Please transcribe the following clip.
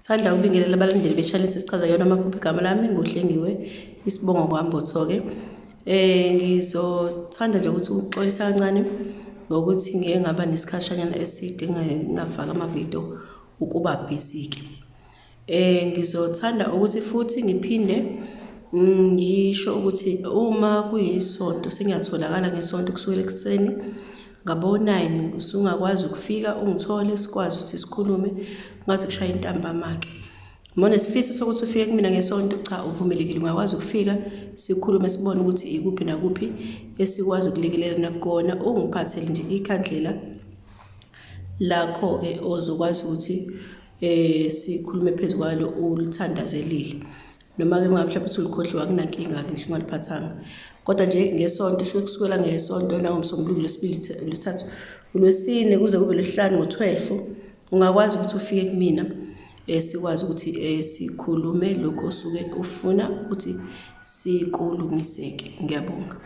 Sithanda ukubingelela abalandeli be-channel Sesichaza Yona Amaphupho. Igama lami nguHlengiwe Isibongo Kwambotho-ke. Ngizothanda nje ukuthi uxolisa kancane ngokuthi ngeke ngaba nesikhashanyana eside ngingafaka amavidiyo ukuba busy-ke. Ngizothanda ukuthi futhi ngiphinde ngisho ukuthi uma kuyisonto sengiyatholakala ngesonto kusukela ekuseni ngabo-9 usungakwazi ukufika ungithole sikwazi ukuthi sikhulume ngaze kushaya intambama-ke. Uma unesifiso sokuthi ufike kumina ngesonto, cha, uvumelekile, ungakwazi ukufika sikhulume sibone ukuthi ikuphi nakuphi esikwazi ukulekelela nakona. Ungiphathele nje ikhandlela lakho-ke ozokwazi ukuthi sikhulume phezu kwalo ulithandazelile. Noma-ke mhlawumbe uthi ulikhohliwe akunankinga-ke ngisho ungaliphathanga. Kodwa nje ngesonto shuke kusukela ngesonto nangoMsombuluko, uLwesibili, uLwesithathu, uLwesine kuze kube uLwesihlanu ngo-12 ungakwazi ukuthi ufike kumina sikwazi ukuthi sikhulume lokho osuke ufuna ukuthi sikulungiseke. Ngiyabonga.